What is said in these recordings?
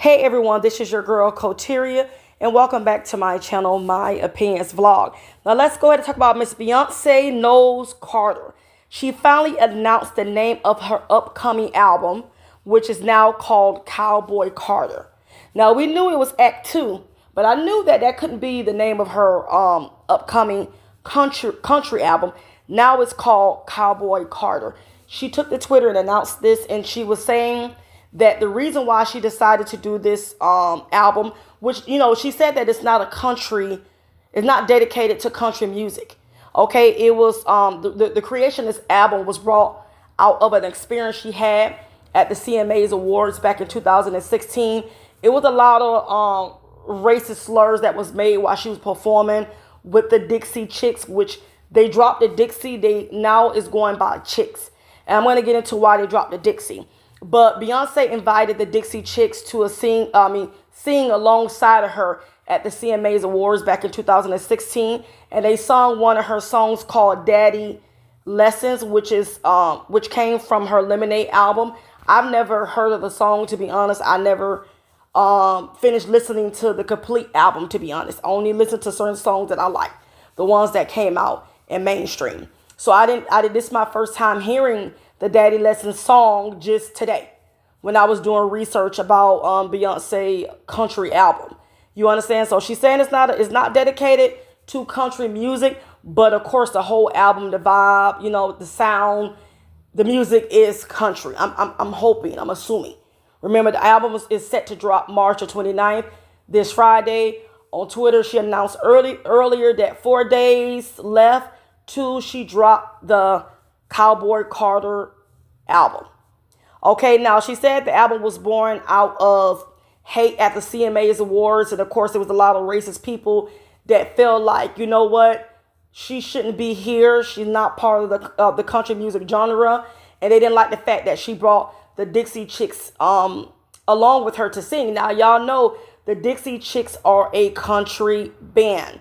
Hey everyone, this is your girl Coteria, and welcome back to my channel, My Opinions Vlog. Now let's go ahead and talk about Miss Beyonce Knowles Carter. She finally announced the name of her upcoming album, which is now called Cowboy Carter. Now we knew it was Act 2, but I knew that couldn't be the name of her upcoming country album. Now it's called Cowboy Carter. She took to Twitter and announced this, and she was saying that the reason why she decided to do this album, which, you know, she said that it's not it's not dedicated to country music. Okay, it was the creation of this album was brought out of an experience she had at the CMA's Awards back in 2016. It was a lot of racist slurs that was made while she was performing with the Dixie Chicks, which they dropped the Dixie. They now is going by Chicks. And I'm going to get into why they dropped the Dixie. But Beyonce invited the Dixie Chicks to sing alongside of her at the CMA's Awards back in 2016, and they sung one of her songs called "Daddy Lessons," which came from her Lemonade album. I've never heard of the song, to be honest. I never finished listening to the complete album, to be honest. I only listened to certain songs that I like, the ones that came out in mainstream. So this is my first time hearing the Daddy Lessons song just today when I was doing research about Beyonce country album. You understand? So she's saying it's not dedicated to country music, but of course the whole album, the vibe, you know, the sound, the music is country. I'm hoping, I'm assuming. Remember, the album is set to drop March 29th, this Friday. On Twitter, she announced earlier that 4 days left till she dropped the Cowboy Carter album. Okay, now she said the album was born out of hate at the CMA's Awards, and of course there was a lot of racist people that felt like, you know what, she shouldn't be here. She's not part of the country music genre, and they didn't like the fact that she brought the Dixie Chicks along with her to sing. Now y'all know the Dixie Chicks are a country band.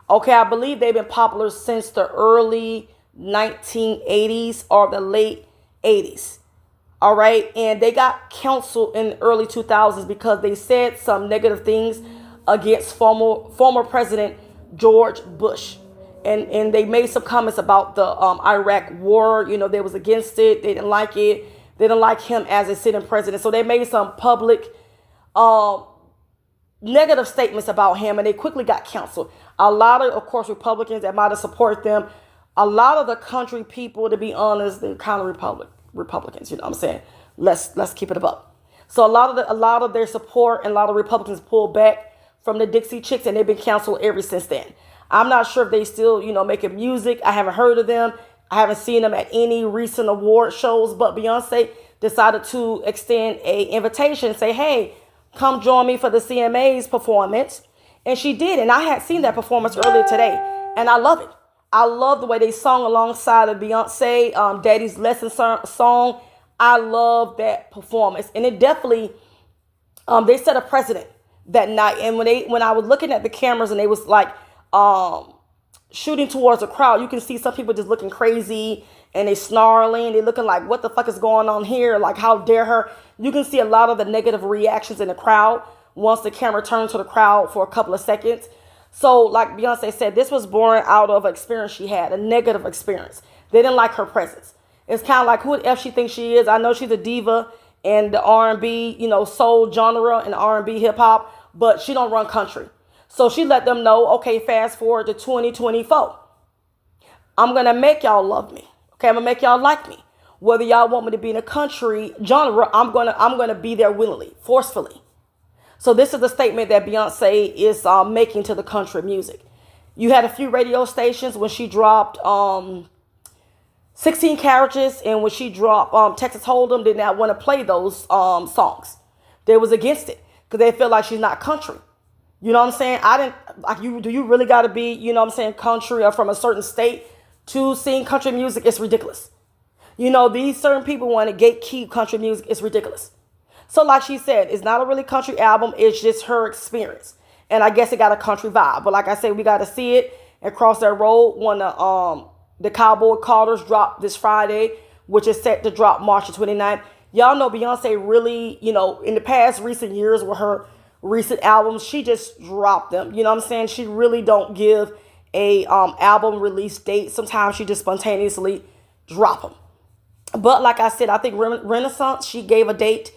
Okay, I believe they've been popular since the early 1980s or the late 80s. All right. And they got canceled in the early 2000s because they said some negative things against former President George Bush. And they made some comments about the Iraq war. You know, they was against it. They didn't like it. They didn't like him as a sitting president. So they made some public negative statements about him, and they quickly got canceled. A lot of course, Republicans that might have supported them. A lot of the country people, to be honest, they're kind of Republicans. You know what I'm saying? Let's keep it up. So a lot of their support and a lot of Republicans pulled back from the Dixie Chicks, and they've been canceled ever since then. I'm not sure if they still, you know, making music. I haven't heard of them. I haven't seen them at any recent award shows. But Beyonce decided to extend an invitation, say, hey, come join me for the CMA's performance. And she did. And I had seen that performance earlier today. And I love it. I love the way they sung alongside of Beyonce, Daddy's Lesson song. I love that performance. And it definitely, they set a precedent that night. And when I was looking at the cameras and they was like shooting towards the crowd, you can see some people just looking crazy and they snarling. They looking like, what the fuck is going on here? Like, how dare her? You can see a lot of the negative reactions in the crowd once the camera turned to the crowd for a couple of seconds. So like Beyonce said, this was born out of an experience she had, a negative experience. They didn't like her presence. It's kind of like, who the F she thinks she is? I know she's a diva in the R&B, you know, soul genre and R&B hip hop, but she don't run country. So she let them know, okay, fast forward to 2024. I'm going to make y'all love me. Okay, I'm going to make y'all like me. Whether y'all want me to be in a country genre, I'm gonna be there willingly, forcefully. So this is the statement that Beyonce is making to the country music. You had a few radio stations when she dropped 16 Carriages, and when she dropped Texas Hold'em, did not want to play those songs. They was against it because they feel like she's not country. You know what I'm saying? I didn't like you. Do you really got to be, you know what I'm saying, country or from a certain state to sing country music? It's ridiculous. You know, these certain people want to gatekeep country music. It's ridiculous. So like she said, it's not a really country album. It's just her experience. And I guess it got a country vibe. But like I said, we got to see it and cross that road when the Cowboy Carters drop this Friday, which is set to drop March 29th. Y'all know Beyonce really, in the past recent years with her recent albums, she just dropped them. You know what I'm saying? She really don't give a album release date. Sometimes she just spontaneously drop them. But like I said, I think Renaissance, she gave a date,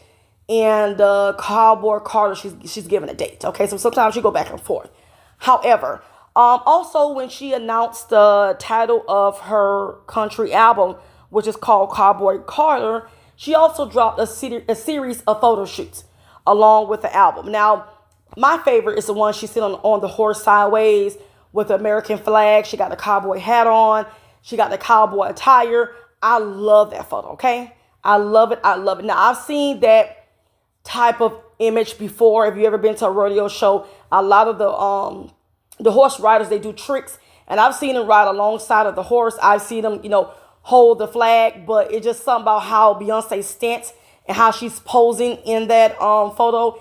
and Cowboy Carter, she's given a date. Okay, so sometimes she go back and forth. However, also when she announced the title of her country album, which is called Cowboy Carter, she also dropped a series of photo shoots along with the album. Now, my favorite is the one she's sitting on the horse sideways with the American flag. She got the cowboy hat on. She got the cowboy attire. I love that photo, okay? I love it. I love it. Now, I've seen that type of image before. If you ever been to a rodeo show, a lot of the horse riders, they do tricks, and I've seen them ride alongside of the horse. I've seen them, hold the flag, but it's just something about how Beyonce stance and how she's posing in that photo.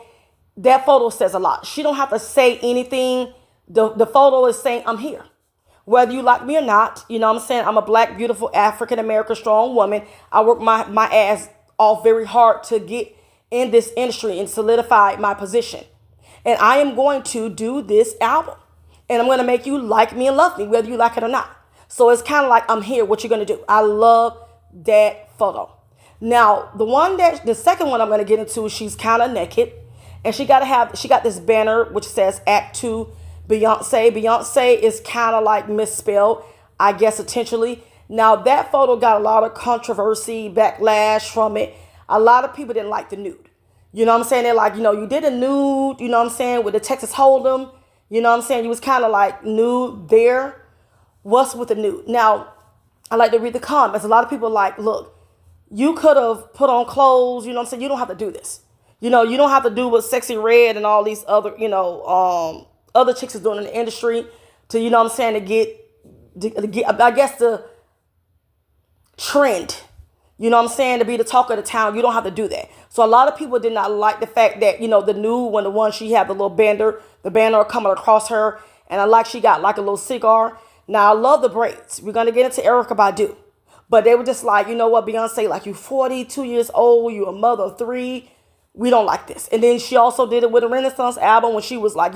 That photo says a lot. She don't have to say anything. The photo is saying, I'm here. Whether you like me or not, you know what I'm saying? I'm a black, beautiful, African-American, strong woman. I work my ass off very hard to get in this industry and solidify my position. And I am going to do this album. And I'm going to make you like me and love me, whether you like it or not. So it's kind of like, I'm here. What you going to do? I love that photo. Now, the second one I'm going to get into, she's kind of naked. And she got this banner which says Act 2 Beyonce. Beyonce is kind of like misspelled, I guess, intentionally. Now, that photo got a lot of controversy, backlash from it. A lot of people didn't like the nude. You know what I'm saying? They're like, you did a nude, you know what I'm saying, with the Texas Hold'em. You know what I'm saying? You was kind of like nude there. What's with the nude? Now, I like to read the comments. A lot of people are like, look, you could have put on clothes. You know what I'm saying? You don't have to do this. You don't have to do what Sexy Red and all these other, other chicks is doing in the industry to, you know what I'm saying, to get, I guess, the trend. You know what I'm saying? To be the talk of the town. You don't have to do that. So a lot of people did not like the fact that, the nude, when the one she had the little banner coming across her. And I like she got like a little cigar. Now, I love the braids. We're going to get into Erykah Badu. But they were just like, you know what, Beyonce, like, you 42 years old. You a mother of 3. We don't like this. And then she also did it with a Renaissance album when she was like,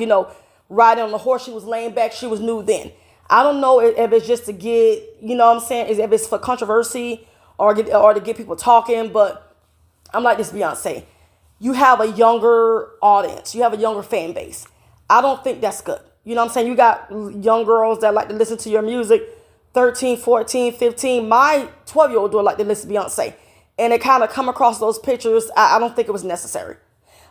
riding on the horse. She was laying back. She was nude then. I don't know if it's just to get, you know what I'm saying, if it's for controversy or to get people talking. But I'm like this, Beyonce. You have a younger audience. You have a younger fan base. I don't think that's good. You know what I'm saying? You got young girls that like to listen to your music, 13, 14, 15. My 12-year-old daughter like to listen to Beyonce. And it kind of come across those pictures. I don't think it was necessary.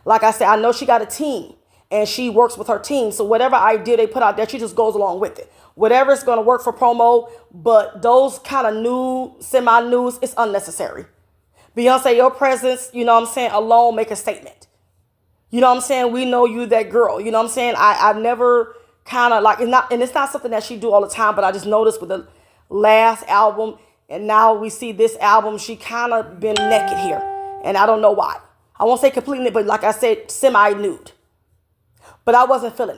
Like I said, I know she got a team and she works with her team. So whatever idea they put out there, she just goes along with it. Whatever is going to work for promo. But those kind of nude, semi-nudes, it's unnecessary. Beyonce, your presence, you know what I'm saying, alone make a statement. You know what I'm saying? We know you that girl. You know what I'm saying? I've never kind of like, it's not something that she do all the time, but I just noticed with the last album, and now we see this album, she kind of been naked here. And I don't know why. I won't say completely, but like I said, semi-nude. But I wasn't feeling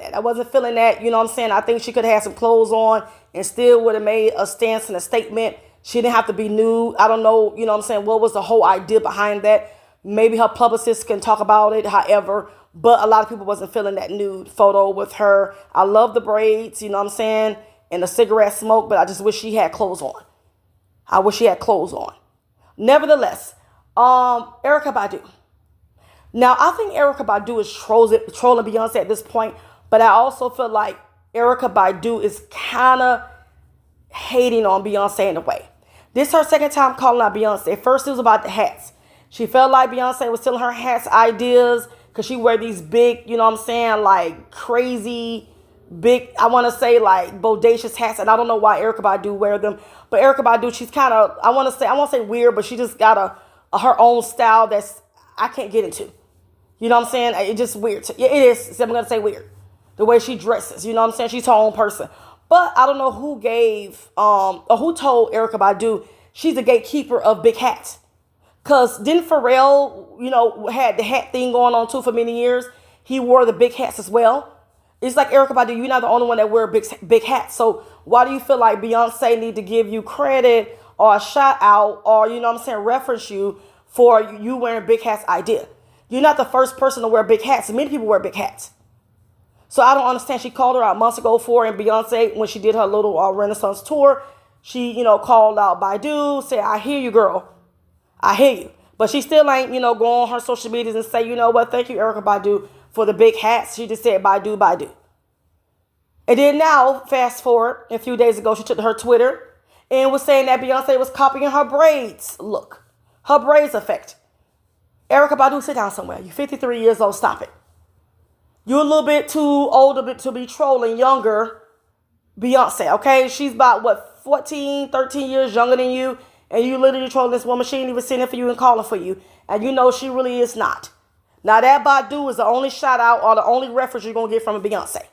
that. You know what I'm saying? I think she could have had some clothes on and still would have made a stance and a statement. She didn't have to be nude. I don't know, you know what I'm saying, what was the whole idea behind that? Maybe her publicist can talk about it, however. But a lot of people wasn't feeling that nude photo with her. I love the braids, you know what I'm saying, and the cigarette smoke, but I just wish she had clothes on. Nevertheless, Erykah Badu. Now, I think Erykah Badu is trolling Beyonce at this point, but I also feel like Erykah Badu is kind of hating on Beyonce in a way. This is her second time calling out Beyonce. First, it was about the hats. She felt like Beyonce was stealing her hats ideas because she wear these big, you know what I'm saying, like crazy, big, I want to say like bodacious hats. And I don't know why Erykah Badu wear them. But Erykah Badu, she's kind of, I won't say weird, but she just got her own style that's, I can't get into. You know what I'm saying? It's just weird. Yeah, it is. I'm going to say weird. The way she dresses. You know what I'm saying? She's her own person. But I don't know who gave, or who told Erykah Badu she's the gatekeeper of big hats. Because didn't Pharrell, had the hat thing going on too for many years? He wore the big hats as well. It's like Erykah Badu, you're not the only one that wear big hats. So why do you feel like Beyonce need to give you credit or a shout out or, you know what I'm saying, reference you for you wearing big hats idea. You're not the first person to wear big hats. Many people wear big hats. So I don't understand. She called her out months ago for, and Beyonce, when she did her little Renaissance tour, she, called out Badu, said, I hear you, girl. I hear you. But she still ain't, go on her social medias and say, you know what, thank you, Erykah Badu, for the big hats. She just said, Badu, Badu. And then now, fast forward, a few days ago, she took to her Twitter and was saying that Beyonce was copying her braids look. Her braids effect. Erykah Badu, sit down somewhere. You're 53 years old. Stop it. You're a little bit too old to be trolling younger Beyonce, okay? She's about, 14, 13 years younger than you, and you literally trolling this woman. She ain't even sitting for you and calling for you, and you know she really is not. Now, that Badu is the only shout out or the only reference you're going to get from a Beyonce.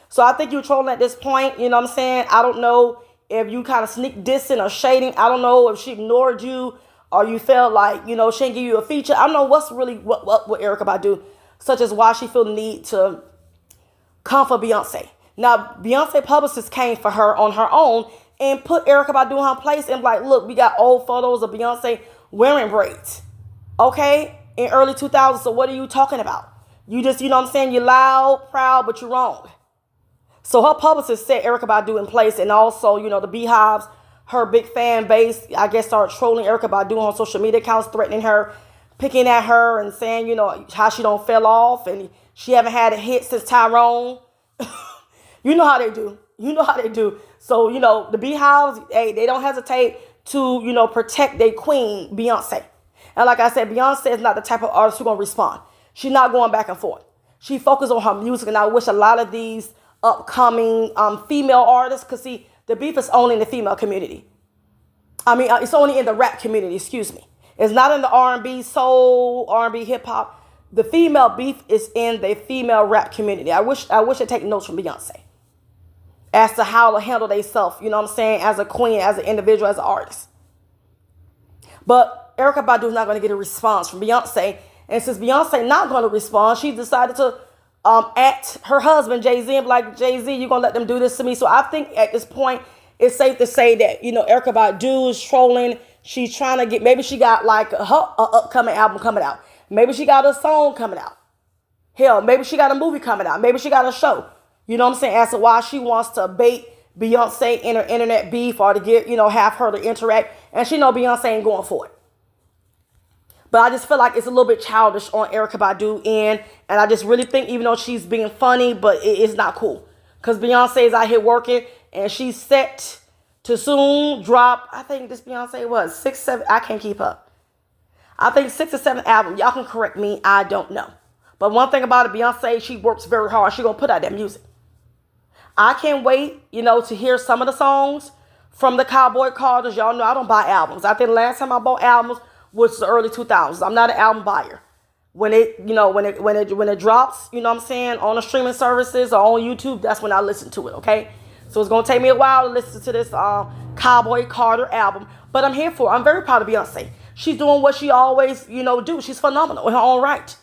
So I think you're trolling at this point, you know what I'm saying? I don't know if you kind of sneak dissing or shading. I don't know if she ignored you or you felt like, she didn't give you a feature. I don't know what's really what with Erykah Badu, such as why she feel the need to come for Beyonce. Now, Beyonce publicist came for her on her own and put Erykah Badu in her place and like, look, we got old photos of Beyonce wearing braids, okay, in early 2000s. So what are you talking about? You just, you know what I'm saying? You're loud, proud, but you're wrong. So her publicist set Erykah Badu in place, and also, the Beehives, her big fan base, I guess, started trolling Erykah Badu on social media accounts, threatening her, picking at her, and saying, how she don't fell off, and she haven't had a hit since Tyrone. You know how they do. You know how they do. So, the Beehives, hey, they don't hesitate to, protect their queen, Beyonce. And like I said, Beyonce is not the type of artist who's going to respond. She's not going back and forth. She focuses on her music, and I wish a lot of these upcoming female artists, because see, the beef is only in the female community. I mean, it's only in the rap community, excuse me. It's not in the R&B, soul, R&B, hip hop. The female beef is in the female rap community. I wish they take notes from Beyonce as to how to handle themselves, you know what I'm saying, as a queen, as an individual, as an artist. But Erykah Badu is not going to get a response from Beyonce. And since Beyonce not going to respond, she decided to at her husband, Jay-Z, and be like, Jay-Z, you're going to let them do this to me. So I think at this point, it's safe to say that, Erykah Badu is trolling. She's trying to get, maybe she got like her upcoming album coming out. Maybe she got a song coming out. Hell, maybe she got a movie coming out. Maybe she got a show. You know what I'm saying? As to why she wants to bait Beyonce in her internet beef or to get, have her to interact. And she know Beyonce ain't going for it. But I just feel like it's a little bit childish on Erykah Badu end. And I just really think, even though she's being funny, but it's not cool. Because Beyonce is out here working, and she's set to soon drop, I think this Beyonce was 6, 7, I can't keep up. I think 6 or 7 albums. Y'all can correct me. I don't know. But one thing about it, Beyonce, she works very hard. She's going to put out that music. I can't wait, to hear some of the songs from the Cowboy Carters. Y'all know I don't buy albums. I think the last time I bought albums was the early 2000s. I'm not an album buyer. When it, when it drops, you know what I'm saying, on the streaming services or on YouTube, that's when I listen to it, okay? So it's going to take me a while to listen to this Cowboy Carter album. But I'm here for it. I'm very proud of Beyonce. She's doing what she always, do. She's phenomenal in her own right.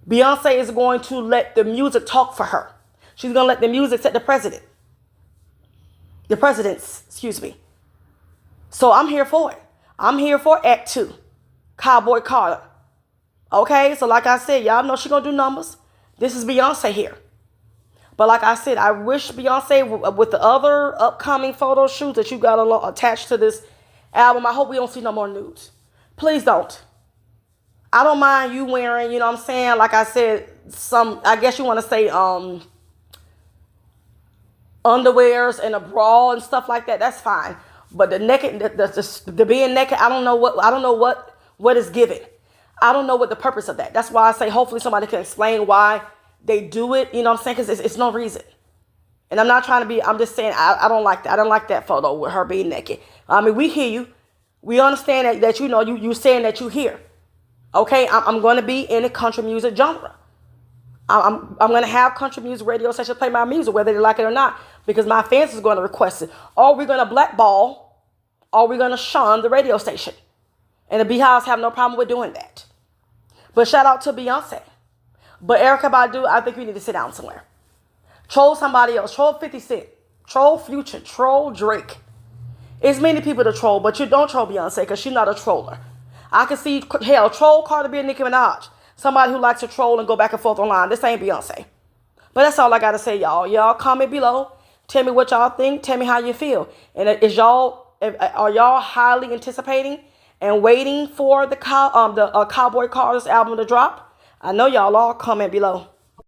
Beyonce is going to let the music talk for her. She's going to let the music set the precedent. The precedents, excuse me. So I'm here for it. I'm here for Act 2. Cowboy Carter. Okay, so like I said, y'all know she's going to do numbers. This is Beyonce here. But like I said, I wish Beyonce, with the other upcoming photo shoots that you got attached to this album, I hope we don't see no more nudes. Please don't. I don't mind you wearing, you know what I'm saying, like I said, I guess you want to say underwears and a bra and stuff like that. That's fine. But the naked, the being naked, I don't know what is given. I don't know what the purpose of that. That's why I say hopefully somebody can explain why they do it. You know what I'm saying? Because it's no reason. And I'm not trying to be, I'm just saying I don't like that. I don't like that photo with her being naked. I mean, we hear you. We understand that you saying that you here. Okay, I'm going to be in the country music genre. I'm going to have country music radio stations play my music, whether they like it or not, because my fans is going to request it. Or we're going to blackball, or we're going to shun the radio station. And the Beehives have no problem with doing that. But shout out to Beyonce. But Erykah Badu, I think you need to sit down somewhere. Troll somebody else. Troll 50 Cent. Troll Future. Troll Drake. It's many people to troll, but you don't troll Beyonce because she's not a troller. I can see, hell, troll Cardi B and Nicki Minaj. Somebody who likes to troll and go back and forth online. This ain't Beyonce. But that's all I got to say, y'all. Y'all comment below. Tell me what y'all think. Tell me how you feel. And are y'all highly anticipating and waiting for the Cowboy Carter's album to drop? I know y'all all. Comment below.